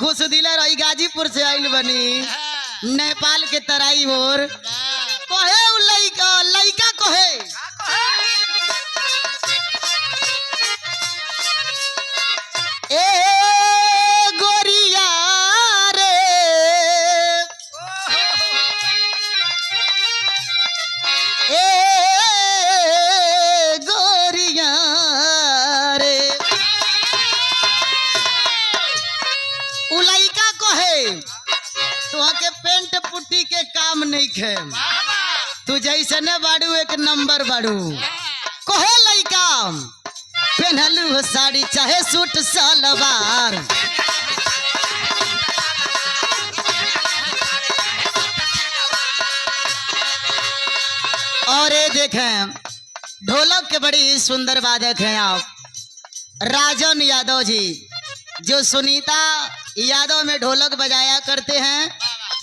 खुश दिले रही गाजीपुर से आइल बनी नेपाल के तराई और कहे उ लइका लइका कहे ए गोरिया रे ए गोरिया रे उ लइका कहे तुहा के पेंट पुट्टी के काम नहीं खे तू जैसे ने बाड़ू एक नंबर बाड़ू कहे लइका पहनलू हो साड़ी चाहे सूट सलवार और ये देखें ढोलक के बड़ी सुंदर वादक हैं आप राजन यादव जी जो सुनीता यादव में ढोलक बजाया करते हैं।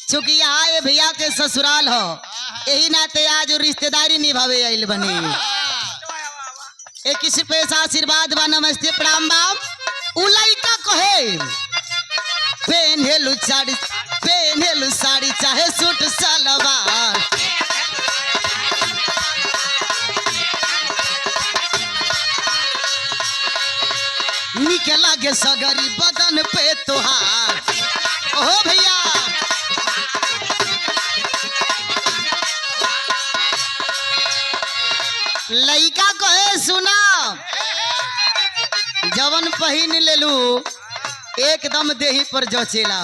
चूंकि यहाँ ये भैया के ससुराल हो यही नाते आज रिश्तेदारी निभावे आइल बनी एक किसी पैसा आशीर्वाद बा नमस्ते प्रणाम बाम उ लइका कहे पहनेलू साड़ी चाहे सूट सलवार निके लागे सगरी बदन पे तोहार ओ भैया लइका कहे सुना जवन पहिन लेलू एकदम देही पर जचेला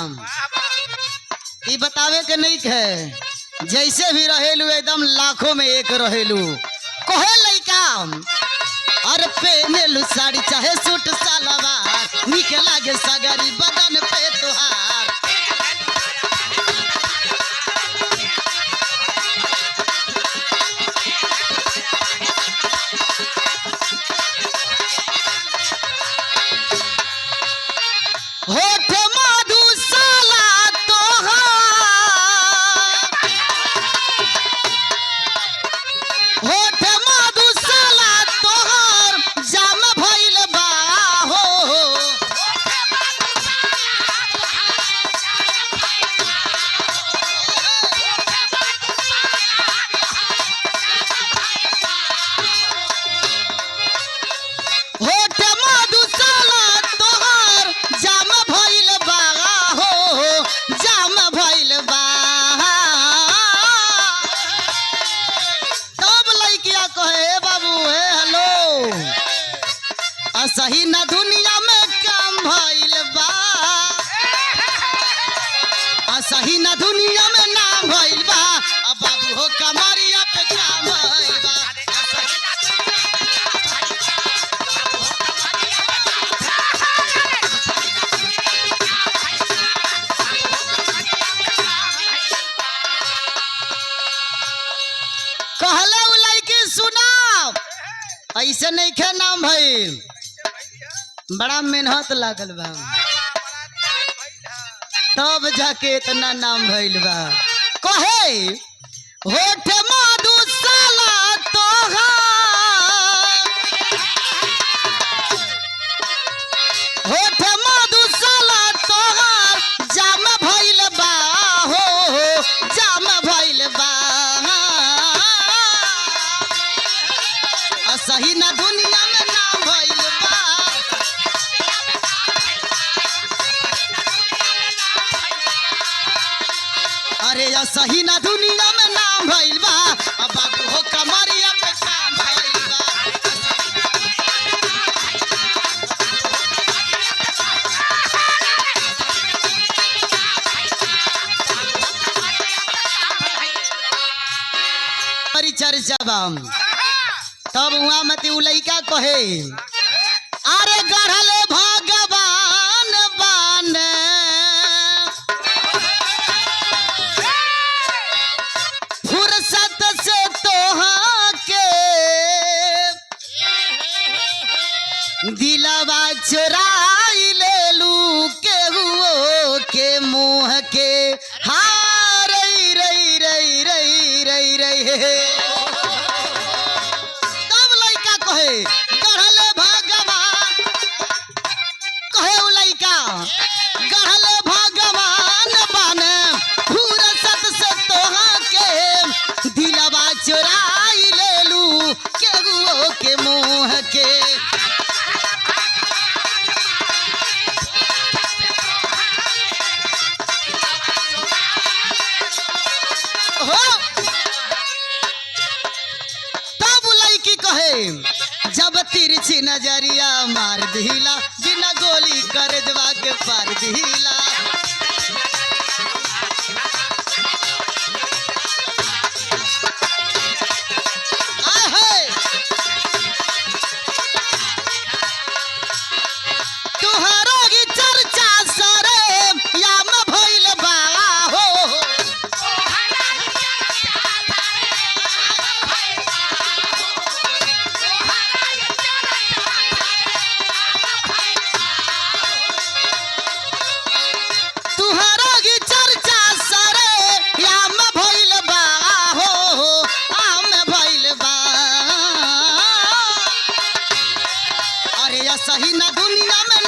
ई बतावे के नहीं है जैसे भी रहेलू एकदम लाखों में एक रहेलू कहे लइका अरे पहनेलू साड़ी चाहे सूट सलवार निके लागे सगरी बदन पे तोहार होठ मधुशाला तोहार होठ मधुशाला तोहार जाम भइल बा हो होठ मधुशाला तोहार जाम भइल बा हो जाम भइल बा तब लइकिया कहे बाबू हे हेलो असही न दुनिया में काम भइल बा असही न दुनिया में नाम भइल बा अब बाबू हो कमरिया पे काम भइल बा कहले उ लइकी सुना ऐसे नहीं खे नाम भइल बड़ा मेहनत लागल बा तब जाके इतना नाम भइल बा कहे होठ मधुशाला तोहार होठ मधुशाला तोहार जाम भइल बा हो जाम भइल बा सही ना दुनिया में नाम भइल बा अरे या सही ना दुनिया में नाम भइल बा अब बाबू हो कमरिया पे काम भइल बा परिचर्चा बाम तब वहां मत उ लइका कहे अरे गढ़ले भगवान बान फुर्सत से तोहा के दिलवा चुराई लेलू केहुओ के मुँह के हार रई रई रई रई रई रई गढ़ले भगवान कहे उ लइका गढ़ले दिहिला बिना गोली कर जवा के पार दिहिला तुहरो की चर्चा सरे या में भइल बा हो तुहरो की चर्चा सरे या में भइल बा हो आम भइल बा अरे या सही ना दुनिया में